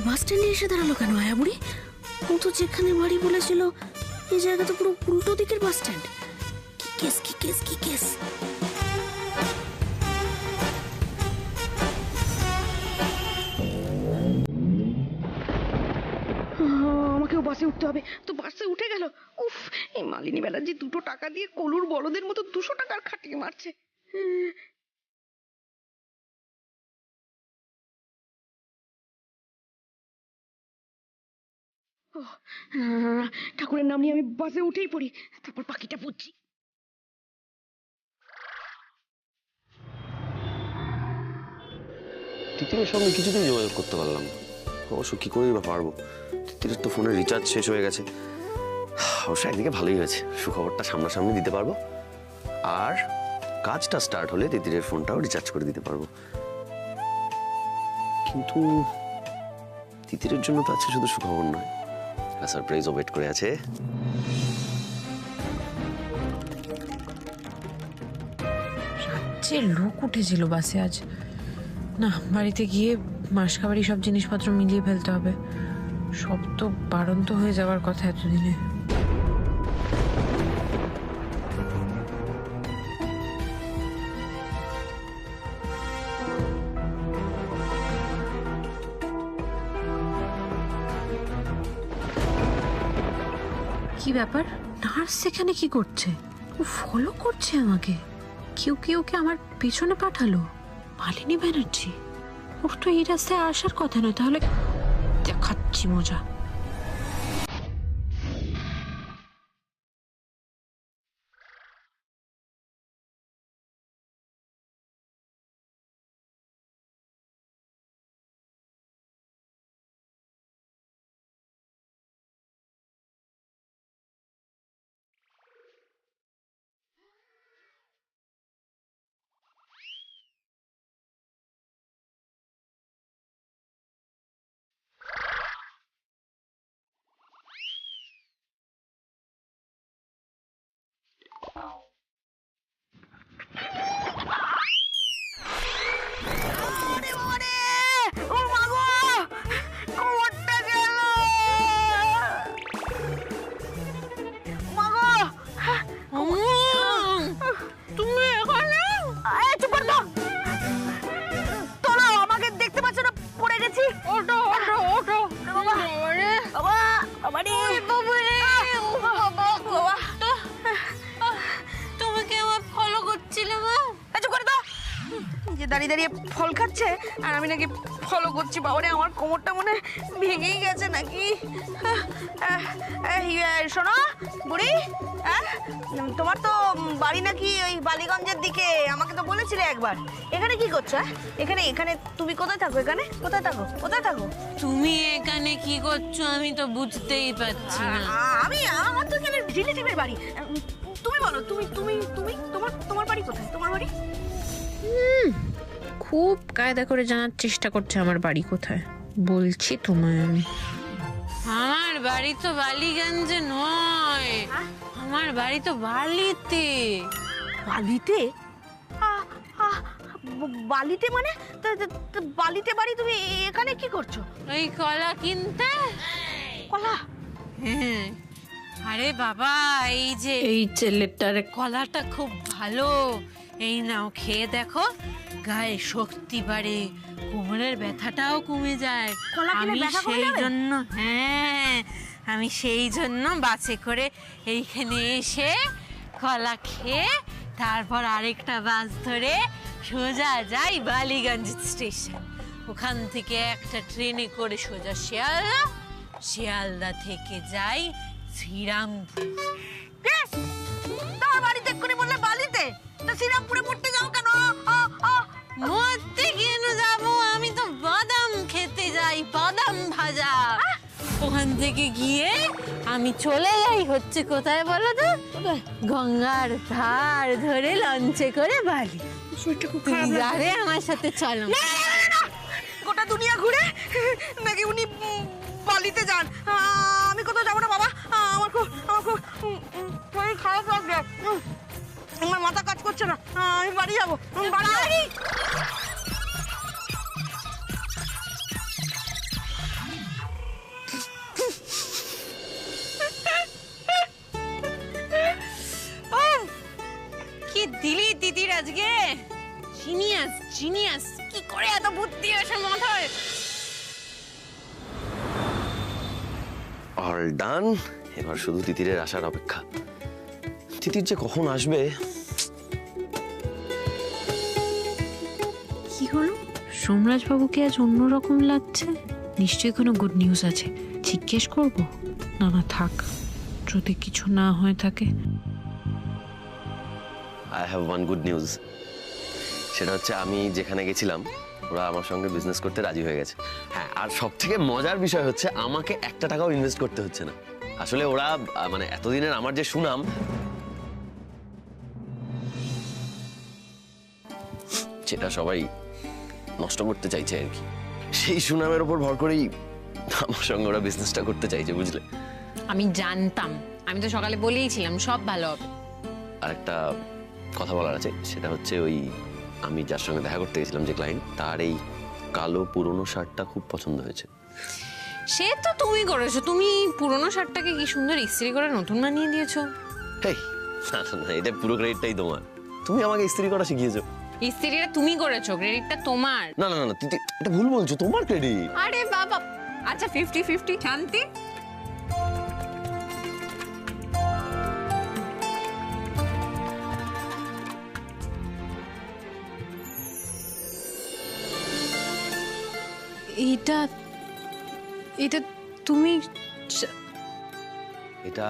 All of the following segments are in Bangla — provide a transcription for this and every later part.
বাস স্ট্যান্ডে এসে দাঁড়ালো কেন আয়া বুড়ি? ও তো যেখানে বাড়ি বলেছিল এই জায়গা তো পুরো উল্টো দিকের বাস স্ট্যান্ড। কি কেস আমাকেও বাসে উঠতে হবে। তো বাসে উঠে গেল। উফ, এই মালিনী ব্যানার্জি 2টো টাকা দিয়ে কলুর বলদের মতো 200 টাকার খাটিয়ে মারছে। ঠাকুরের নাম নিয়ে আমি বাসে উঠেই পড়ি, তারপর বাকিটা বুঝছি। তিতিরের সঙ্গে কিছুতেই যোগাযোগ করতে পারলাম না। অবশ্য কি করেই বা পারবো, তিতিরের তো ফোনের রিচার্জ শেষ হয়ে গেছে। অবশ্য একদিকে ভালোই হয়েছে, সুখবরটা সামনাসামনি দিতে পারবো, আর কাজটা স্টার্ট হলে তিতিরের ফোনটাও রিচার্জ করে দিতে পারবো। কিন্তু তিতিরের জন্য তো আছে শুধু সুখবর নয়, সারপ্রাইজও ওয়েট করে আছে। যে লোক উঠেছিল বাসে আজ, না বাড়িতে গিয়ে মাসকাবারি সব জিনিসপত্র মিলিয়ে ফেলতে হবে। সব তো বাড়ন্ত হয়ে যাওয়ার কথা এতদিনে। কি ব্যাপার, নার্স সেখানে কি করছে? ও ফলো করছে আমাকে। কেউ ওকে আমার পেছনে পাঠালো। মালিনী ব্যানার্জি, ওর তো এই রাস্তায় আসার কথা নয়, তাহলে দেখাচ্ছি মজা। দাঁড়িয়ে দাঁড়িয়ে ফল খাচ্ছে আর আমি নাকি ফলো করছি। বাবারে, আমার কোমরটা মনে ভেঙেই গেছে নাকি। শোনো বুড়ি, তোমার তো বাড়ি নাকি ওই বালিগঞ্জের দিকে, আমাকে তো বলেছিলে একবার। এখানে কি করছো? এখানে এখানে তুমি কোথায় থাকো? এখানে কোথায় থাকো? তুমি এখানে কি করছো আমি তো বুঝতেই পারছি না। আমার তো এখানে রিলেটিভের বাড়ি। তুমি বলো, তুমি তুমি তুমি তোমার বাড়ি কোথায়? তোমার বাড়ি? খুব কায়দা করে জানার চেষ্টা করছে আমার বাড়ি কোথায়। বলছি তোমায় আমি, আমার বাড়ি তো বালিগঞ্জে নয়, আমার বাড়ি তো বালিতে। বালিতে? বালিতে মানে? বালিতে বাড়ি? তুমি এখানে কি করছো? ওই কলা কিনতে। কলা? হ্যাঁ। আরে বাবা, এই ছেলেটার কলাটা খুব ভালো, এই নাও খেয়ে দেখো, গায়ে শক্তি বাড়ে, কোমরের ব্যথাটাও কমে যায়। আমি সেই জন্য বাসে করে এইখানে এসে কলা খেয়ে তারপর আরেকটা বাস ধরে সোজা যাই বালিগঞ্জ স্টেশন। ওখান থেকে একটা ট্রেনে করে সোজা শিয়ালদা থেকে যাই শ্রীরামপুর। তোমার বাড়িতে এক্ষুনি বললে বালিতে, তো শ্রীরামপুরে পড়তে যাও কেন? মরতে কেন যাবো, আমি তো বাদাম খেতে যাই, বাদাম ভাজা। ওখান থেকে গিয়ে আমি চলে যাই হচ্ছে কোথায় বলো তো? গঙ্গার ধার ধরে লঞ্চে করে বালি। তুমি যাবে আমার সাথে? চলো। গোটা দুনিয়া ঘুরে নাকি উনি বালিতে যান? আমি কোথাও যাবো না বাবা। আমার খুব শরীর খারাপ লাগছে, আমার মাথা কাজ করছে না। আমি বাড়ি যাবো। বাড়ি আজকে জিনিয়াস জিনিয়াস, কি করে এত বুদ্ধি আসে মাথায়? All done. এবার শুধু তিতিরের আসার অপেক্ষা। তিতির যে কখন আসবে। কি হলো, সোমরাজ বাবুকে আজ অন্যরকম লাগছে? নিশ্চয়ই কোনো গুড নিউজ আছে। জিজ্ঞেস করব? না না থাক, যদি কিছু না হয়ে থাকে। I have one good news. সেটা হচ্ছে আমি যেখানে গেছিলাম ওরা আমার সঙ্গে বিজনেস করতে রাজি হয়ে গেছে। হ্যাঁ, আর সব থেকে মজার বিষয় হচ্ছে আমাকে 1 টাকাও ইনভেস্ট করতে হচ্ছে না। আসলে ওরা মানে এতদিনের আমার যে সুনাম, সেটা সবাই নষ্ট করতে চাইছে আর কি। সেই সুনামের উপর ভর করেই আমার সঙ্গে ওরা বিজনেসটা করতে চাইছে, বুঝলে? আমি জানতাম, আমি তো সকালে বলেইছিলাম সব ভালো হবে। আর একটা কথা বলার আছে, সেটা হচ্ছে ওই আমি যার সঙ্গে দেখা করতে গেছিলাম যে ক্লায়েন্ট, তার এই কালো পুরনো শার্টটা খুব পছন্দ হয়েছে। সে তো তুমি করেছো, তুমি পুরনো শার্টটাকে কি সুন্দর ইস্ত্রি করে নতুন বানিয়ে দিয়েছো। হেই, না না না, এটা পুরো ক্রেডিটটাই তোমার। তুমি আমাকে ইস্ত্রি করা শিখিয়েছো। ইস্ত্রিটা তুমি করেছো, ক্রেডিটটা তোমার। না না না, তুই এটা ভুল বলছো, তোমার ক্রেডিট। আরে বাবা, আচ্ছা 50-50। শান্তি, এটা এটা তুমি এটা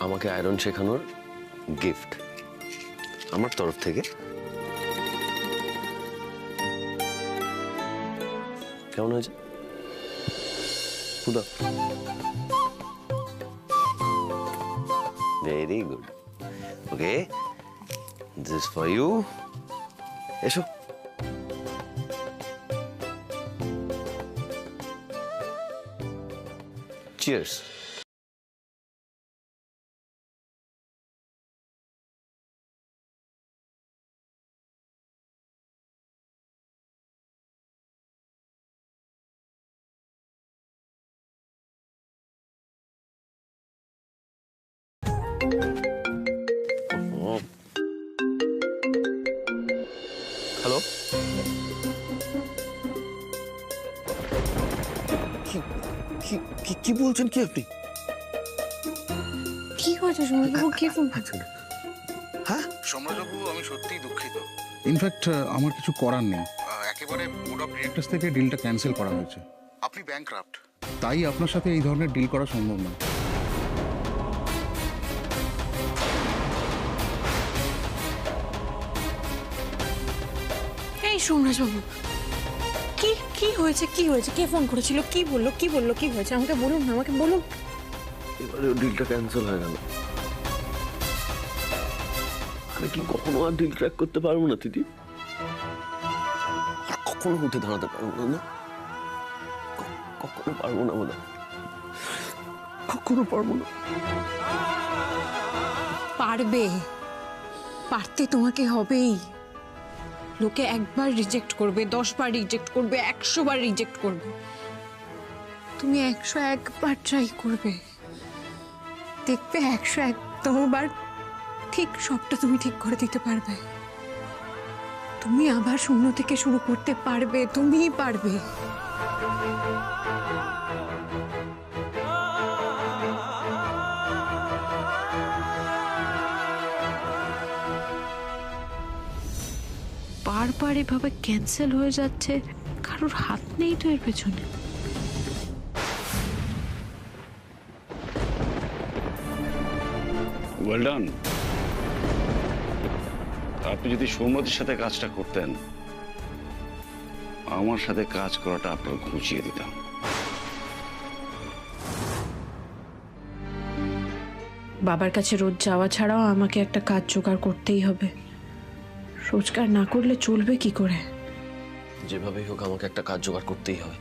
আমাকে আয়রন শেখানোর গিফট আমার তরফ থেকে। কেমন হয়েছে? Very good. Okay, this for you. এসো। চিয়ার্স। হ্যালো, কি বলছেন কি আপনি? কি হয়েছে সোমরাজ বাবু? কি ফোন? হ্যাঁ সম্রাটবাবু, আমি সত্যিই দুঃখিত। ইনফ্যাক্ট আমার কিছু করার নেই। একেবারে বোর্ড অফ ডিরেক্টরস থেকে ডিলটা ক্যান্সেল করা হয়েছে। আপনি ব্যাংকরাপ্ট, তাই আপনার সাথে এই ধরনের ডিল করা সম্ভব নয়। এই সোমরাজ বাবু, কি কি হয়েছে? কি হয়েছে? কে ফোন করেছিল? কি বললো? কি বললো? কি হয়েছে? আমাকে বলুন না, আমাকে বলুন। এবারে ডিলটা ক্যান্সেল হয়ে গেল। আমি কি কখনো আর ডিল ট্র্যাক করতে পারবো না দিদি? আর কখনো উঠে দাঁড়াতে পারবো না। কখনো পারবো না বলে, কখনো পারবো না। পারবে, পারতে তোমাকে হবেই। লোকে একবার রিজেক্ট করবে, 10 বার রিজেক্ট করবে, 100 বার রিজেক্ট করবে। তুমি 101 বার ট্রাই করবে, দেখবে 101তম বার ঠিক সবটা তুমি ঠিক করে দিতে পারবে। তুমি আবার শূন্য থেকে শুরু করতে পারবে, তুমিই পারবে। বারবার এভাবে ক্যান্সেল হয়ে যাচ্ছে, কারোর হাত নেই তো এর পেছনে। Well done. আপনি যদি সৌম্যদের সাথে কাজটা করতেন, আমার সাথে কাজ করাটা আপনার ঘুচিয়ে দিতাম। বাবার কাছে রোজ যাওয়া ছাড়াও আমাকে একটা কাজ জোগাড় করতেই হবে। রোজগার না করলে চলবে কি করে? যেভাবেই হোক আমাকে একটা কাজ জোগাড় করতেই হবে,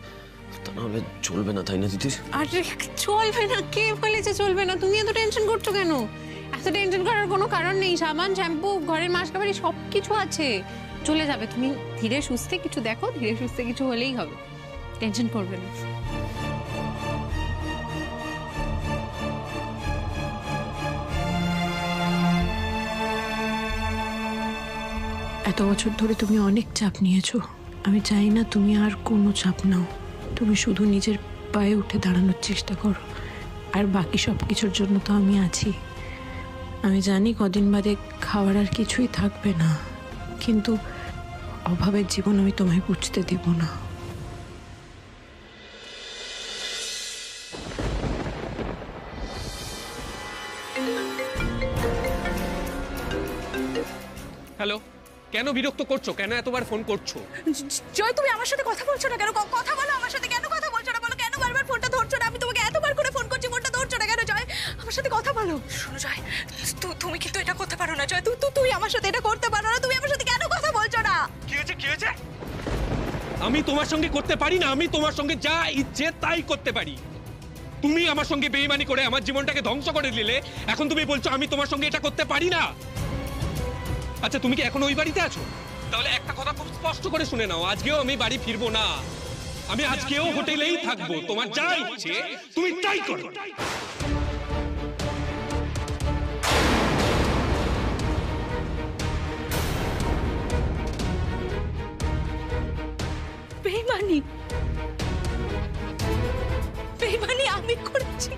তা না হলে চলবে না, তাই না দিদি? আরে চলবে না? কে বলেছে চলবে না? তুমি এত টেনশন করছো কেন? এত টেনশন করার কোনো কারণ নেই। সাবান, শ্যাম্পু, ঘরের মাসকাবারি সব কিছু আছে, চলে যাবে। তুমি ধীরে সুস্থে কিছু দেখো, ধীরে সুস্থে কিছু হলেই হবে, টেনশন করবে না। এত বছর ধরে তুমি অনেক চাপ নিয়েছো, আমি চাই না তুমি আর কোনো চাপ নাও। তুমি শুধু নিজের পায়ে উঠে দাঁড়ানোর চেষ্টা করো, আর বাকি সব কিছুর জন্য তো আমি আছি। আমি জানি কদিন বাদে খাওয়ার আর কিছুই থাকবে না, কিন্তু অভাবের জীবন আমি তোমায় বুঝতে দেব না। হ্যালো, কেন বিরক্ত করছো? কেন এতবার ফোন করছো? জয়, তুমি আমার সাথে কথা বলছো না কেন? কথা বলো আমার সাথে, কেন কথা বলছো না বলো? কেন বারবার ফোনটা ধরছো না? আমি তোমাকে এতবার করে ফোন করছি, ফোনটা ধরছো না কেন? জয়, আমার সাথে কথা বলো। শোনো জয়, তুমি কিন্তু এটা করতে পারো না। জয়, তুই আমার সাথে এটা করতে পারো না। তুমি আমার সাথে কেন কথা বলছো না? কি হয়েছে? কি হয়েছে? আমি তোমার সঙ্গে করতে পারি না? আমি তোমার সঙ্গে যা ইচ্ছে তাই করতে পারি। তুমি আমার সঙ্গে বেইমানি করে আমার জীবনটাকে ধ্বংস করে দিলে, এখন তুমি বলছো আমি তোমার সঙ্গে এটা করতে পারি না? আচ্ছা, তুমি কি এখন ওই বাড়িতে আছো? তাহলে একটা কথা খুব স্পষ্ট করে শুনে নাও, আজকেও আমি বাড়ি ফিরবো না। আমি আজকেও হোটেলেই থাকবো। তোমার যা ইচ্ছে তুমি তাই করো। বেইমানি? বেইমানি আমি করেছি?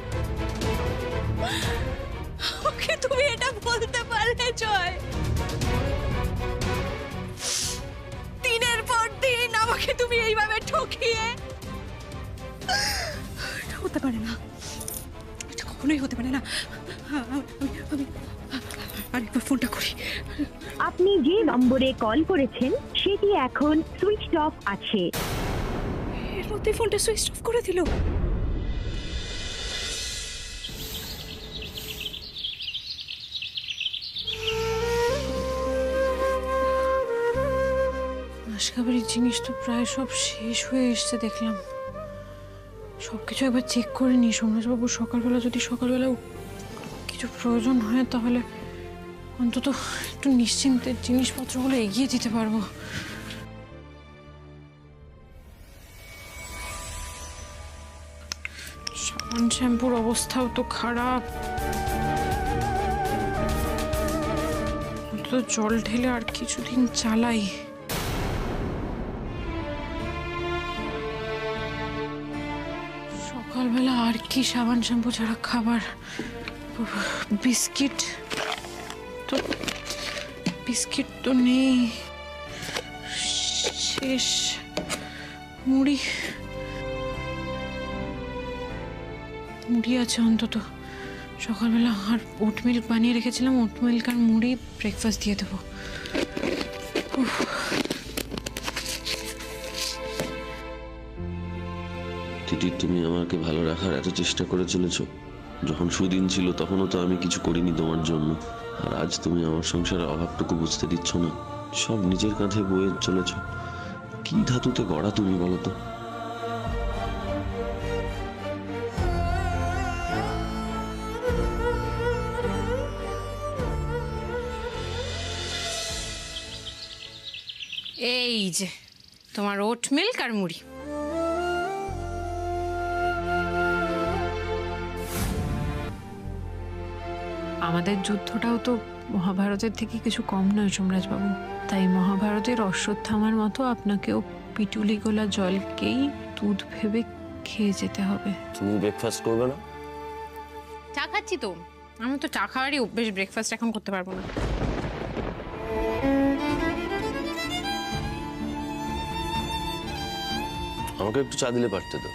ওকে তুমি এটা বলতে পারলে জয়? দিনের পর দিন আমাকে তুমি এইভাবে ঠকিয়ে। এটা হতে পারে না, এটা কখনোই হতে পারে না। আমি আরেকবার ফোনটা করি। আপনি যে নম্বরে কল করেছেন সেটি এখন সুইচড অফ আছে। এর মধ্যে ফোনটা সুইচ অফ করে দিল। আশকাবাড়ির জিনিস তো প্রায় সব শেষ হয়ে এসছে দেখলাম। সবকিছু একবার চেক করে নি। সোমরাজবাবু সকালবেলা যদি কিছু প্রয়োজন হয় তাহলে অন্তত একটু নিশ্চিন্তে জিনিসপত্রগুলো এগিয়ে দিতে পারবো। সাবান শ্যাম্পুর অবস্থাও তো খারাপ। অন্তত জল ঢেলে আর কিছুদিন চালাই। সকালবেলা আর কি সাবান শ্যাম্পু ছাড়া খাবার? বিস্কিট তো নেই, শেষ। মুড়ি আছে অন্তত। সকালবেলা আর ওট মিল্ক বানিয়ে রেখেছিলাম, ওট মিল্ক আর মুড়ি ব্রেকফাস্ট দিয়ে দেবো। তিতির, তুমি আমাকে ভালো রাখার এত চেষ্টা করে চলেছো। যখন সুদিন ছিল তখনও তো আমি কিছু করিনি তোমার জন্য। আর আজ তুমি আমার সংসারের অভাবটুকু বুঝতে দিচ্ছ না। সব নিজের কাঁধে বয়ে চলেছ। কি ধাতুতে গড়া তুমি বলো তো? এই যে তোমার ওট মিল্ক আর মুড়ি। আমাদের যুদ্ধটাও তো মহাভারতের থেকে কিছু কম নয় সোমরাজবাবু। তাই মহাভারতের অশ্বত্থামার মতো আপনাকেও পিটুলি গোলা জলকেই দুধ ভেবে খেয়ে যেতে হবে। তুমি ব্রেকফাস্ট করবে না? চা খাচ্ছি তো। আমি তো চা খাওয়ারই অভ্যেস, ব্রেকফাস্ট এখন করতে পারবো না। আমাকে একটু চা দিলে পারতে তো।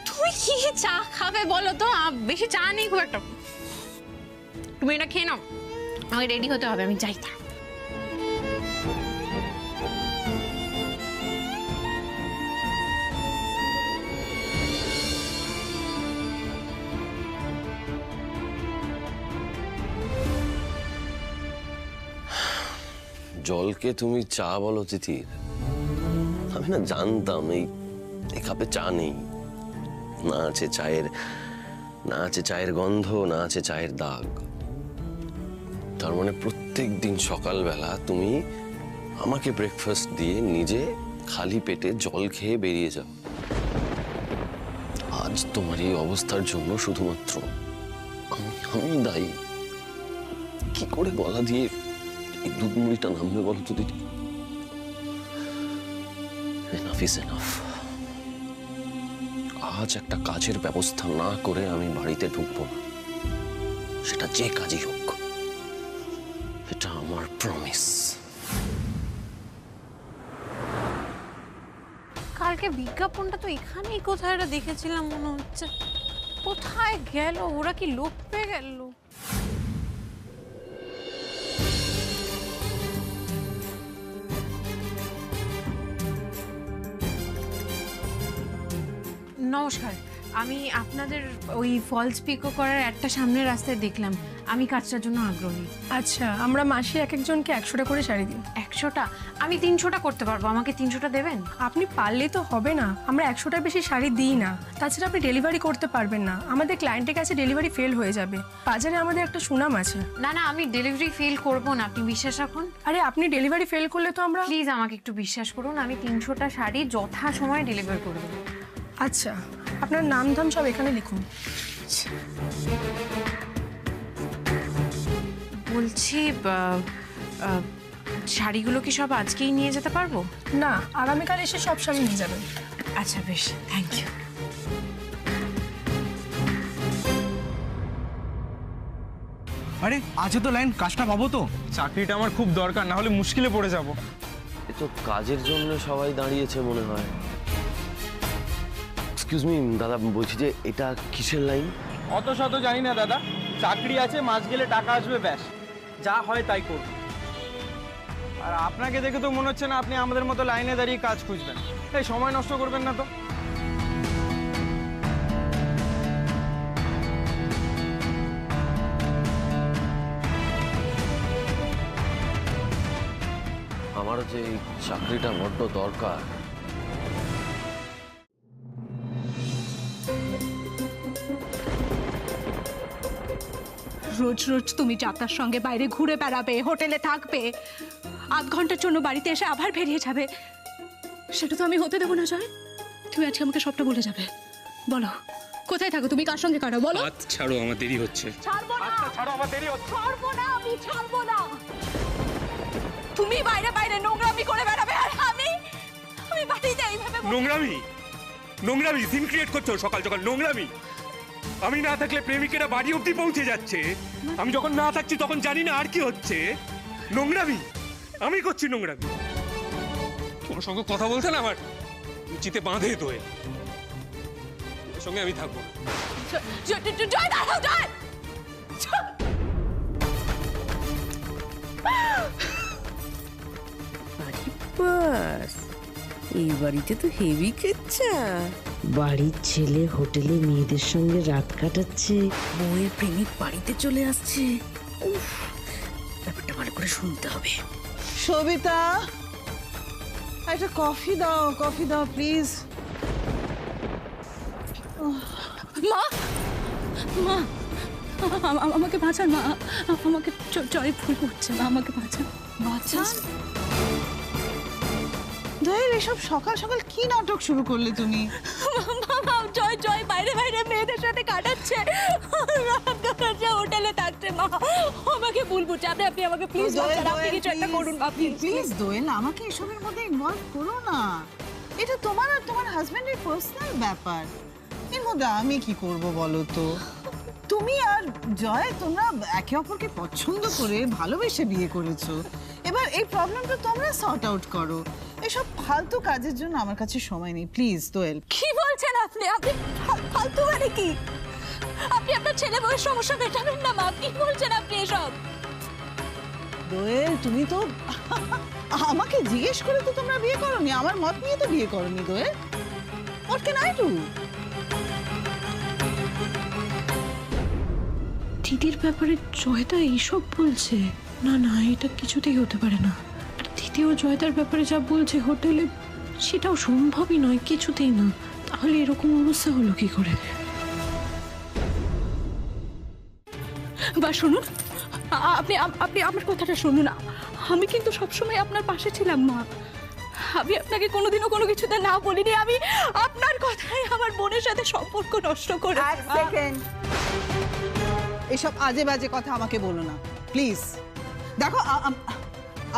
তুমি কি চা খাবে বলো তো? বেশি চা নেই খুব একটা। তুমি এটা খেয়ে নাও, আমাকে রেডি হতে হবে, আমি যাই। জলকে তুমি চা বলো তিতির? আমি না জানতাম এই কাপে চা নেই। না আছে চায়ের গন্ধ, না আছে চায়ের দাগ। তার মানে প্রত্যেক দিন সকালবেলা তুমি আমাকে ব্রেকফাস্ট দিয়ে নিজে খালি পেটে জল খেয়ে বেরিয়ে যাও। আজ তোমার এই অবস্থার জন্য শুধুমাত্র আমি দায়ী। কি করে গলা দিয়ে এই দুধ মুড়িটা নামবে বলো তো দিদি? Enough is enough. আজ একটা কাজের ব্যবস্থা না করে আমি বাড়িতে ঢুকবো না, সেটা যে কাজই হোক। এটা আমার প্রমিস। কালকে বিজ্ঞাপনটা তো এখানেই কোথায় একটা দেখেছিলাম মনে হচ্ছে। কোথায় গেল ওরা? কি লোক পেয়ে গেল? নমস্কার, আমি আপনাদের ওই ফলস পিকো করার একটা সামনের রাস্তায় দেখলাম। আমি কাজটার জন্য আগ্রহী। আচ্ছা, আমরা মাসে এক একজনকে 100টা করে শাড়ি দিই। 100টা? আমি 300টা করতে পারবো, আমাকে 300টা দেবেন? আপনি পারলে তো হবে না, আমরা 100টার বেশি শাড়ি দিই না। তাছাড়া আপনি ডেলিভারি করতে পারবেন না, আমাদের ক্লায়েন্টের কাছে ডেলিভারি ফেল হয়ে যাবে। বাজারে আমাদের একটা সুনাম আছে। না না, আমি ডেলিভারি ফেল করব না, আপনি বিশ্বাস রাখুন। আরে আপনি ডেলিভারি ফেল করলে তো আমরা... প্লিজ আমাকে একটু বিশ্বাস করুন, আমি 300টা শাড়ি যথাসময়ে ডেলিভার করে দেবো। আচ্ছা, আপনার নাম ধাম সব এখানে লিখুন। বলছি শাড়িগুলো কি সব আজকেই নিয়ে যেতে পারবো? না, আগামীকাল এসে সব শাড়ি নিয়ে যাবেন। আচ্ছা বেশ, থ্যাংক ইউ। আরে আছে তো লাইন, কাজটা পাবো তো? চাকরিটা আমার খুব দরকার, না হলে মুশকিলে পড়ে যাব। এ তো কাজের জন্য সবাই দাঁড়িয়েছে মনে হয়। এক্সকিউজ মি দাদা, বলছি যে এটা কিসের লাইন? অত শত জানি না দাদা, চাকরি আছে, মাস গেলে টাকা আসবে, ব্যাস যা হয় তাই করব। আর আপনাকে দেখে তো মনে হচ্ছে না আপনি আমাদের মতো লাইনে দাঁড়িয়ে কাজ খুঁজবেন। এই সময় নষ্ট করবেন না তো। আমারও যে এই চাকরিটা বড্ড দরকার। রোজ রোজ তুমি চাতার সঙ্গে বাইরে ঘুরে বেড়াবে, হোটেলে থাকবে, আধ ঘন্টার জন্য বাড়িতে এসে আবার বেরিয়ে যাবে, সেটা তো আমি হতে দেবো না। জয়, তুমি আজকে আমাকে সবটা বলে যাবে। বলো, কোথায় থাকো তুমি, কার সঙ্গে কাটো বলো। হাত ছাড়ো, আমার দেরি হচ্ছে। ছাড়বো না, ছাড়ো, আমার দেরি হচ্ছে। ছাড়বো না, আমি ছাড়বো না। তুমি বাইরে বাইরে নোংরামি করে বেড়াবে, আর আমি বাড়িতে এইভাবে নোংরামি সিন ক্রিয়েট করছো সকাল সকাল। নোংরামি, আমি না থাকলে প্রেমিকেরা বাড়ি অবধি পৌঁছে যাচ্ছে, আমি যখন না থাকছি তখন জানি না আর কি হচ্ছে। নোংরামি আমি করছি, নোংরামি। তোমার সঙ্গে কথা বলতে না আমার উচিতে বাঁধে দোয়ে। তোমার সঙ্গে আমি থাকবো। জয় দাঁড়াও, জয়। বাস, এই বাড়িতে তো হেভি কেচ্ছা। বাড়ির ছেলে হোটেলে মেয়েদের সঙ্গে রাত কাটাচ্ছে, বউয়ের প্রেমিক বাড়িতে চলে আসছে। উফ, ব্যাপারটা ভালো করে শুনতে হবে। সবিতা, একটা কফি দাও প্লিজ। মা, মা, আমাকে বাঁচান মা, আমাকে জয় ভুল করছে মা, আমাকে বাঁচান। বাঁচান? দোয়েল, এসব সকাল সকাল কি নাটক শুরু করলে তুমি? জয় বাইরে বাইরে মেয়েদের সাথে কাটাচ্ছে, রাত কাটাচ্ছে, হোটেলে থাকছে মা, আমাকে ভুল করছে। আপনি আমাকে প্লিজ বাঁচান, আপনি কিছু একটা করুন মা, প্লিজ দোয়েল, আমাকে এসবের মধ্যে ইনভলভ করো না। এটা তোমার আর তোমার হাজবেন্ডের পার্সোনাল ব্যাপার, এর মধ্যে আমি কি করব বলো তো? তুমি আর জয় তোমরা একে অপরকে পছন্দ করে ভালোবেসে বিয়ে করেছো, এবার এই প্রবলেমটা তোমরা সর্ট আউট করো। এসব ফালতু কাজের জন্য আমার কাছে সময় নেই, প্লিজ দোয়েল। কি বলছেন আপনি? ফালতু মানে কি? আপনি আপনার ছেলে বউয়ের সমস্যা মেটাবেন না মা, কি বলছেন আপনি এসব? দোয়েল, তুমি তো আমাকে জিজ্ঞেস করে তো তোমরা বিয়ে করোনি, আমার মত নিয়ে তো বিয়ে করোনি Doyel. What can I do? দিদির ব্যাপারে জয়দা এইসব বলছে? না না, এটা কিছুতেই হতে পারে না। দিদিও জয়দার ব্যাপারে যা বলছে হোটেলে, সেটাও সম্ভবই নয়, কিছুতেই না। তাহলে এরকম অবস্থা হলো কি করে? বা শুনুন, আপনি আমার কথাটা শুনুন। আমি কিন্তু সবসময় আপনার পাশে ছিলাম মা, আমি আপনাকে কোনোদিনও কোনো কিছুতে না বলিনি। আমি আপনার কথাই আমার বোনের সাথে সম্পর্ক নষ্ট করে। এক সেকেন্ড, এসব আজে বাজে কথা আমাকে বলো না প্লিজ। দেখো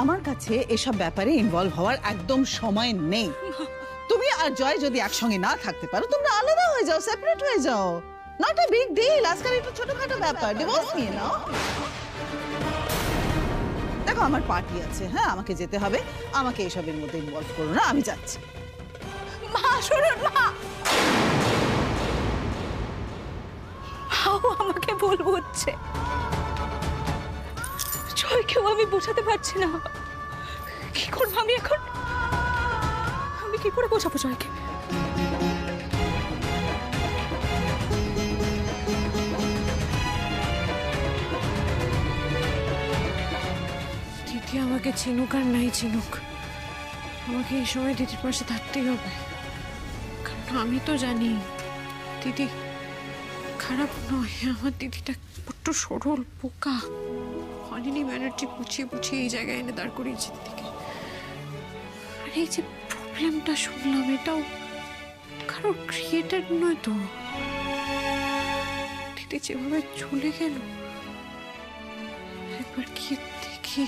আমার কাছে এসব ব্যাপারে ইনভলভ হওয়ার একদম সময় নেই। তুমি আর জয় যদি একসঙ্গে না থাকতে পারো তোমরা আলাদা হয়ে যাও, সেপারেট হয়ে যাও। নট আ বিগ ডিল, আজকাল একটু ছোটখাটো ব্যাপার, ডিভোর্স নিয়ে নাও। দেখো আমার পার্টি আছে, হ্যাঁ আমাকে যেতে হবে, আমাকে এসবের মধ্যে ইনভলভ করো না, আমি যাচ্ছি। মা শুনুন মা, আমাকে ভুল বুঝছে, জয়কেও আমি বোঝাতে পারছি না। কি করবো আমি এখন? আমি কি করে বোঝাবো জয়কে? দিদি আমাকে চিনুক আর নাই চিনুক, আমাকে এই সময় দিদির পাশে থাকতেই হবে। কারণ আমি তো জানি দিদি খারাপ নয়, আমার দিদিটা বড্ড সরল বোকা। অনিনি ব্যানার্জি বুঝিয়ে বুঝিয়ে এই জায়গায় এনে দাঁড় করিয়েছে দিদিকে। আর এই যে প্রবলেমটা শুনলাম, এটাও কারো ক্রিয়েটেড নয় তো। দিদি যেভাবে চলে গেল, একবার গিয়ে দেখি।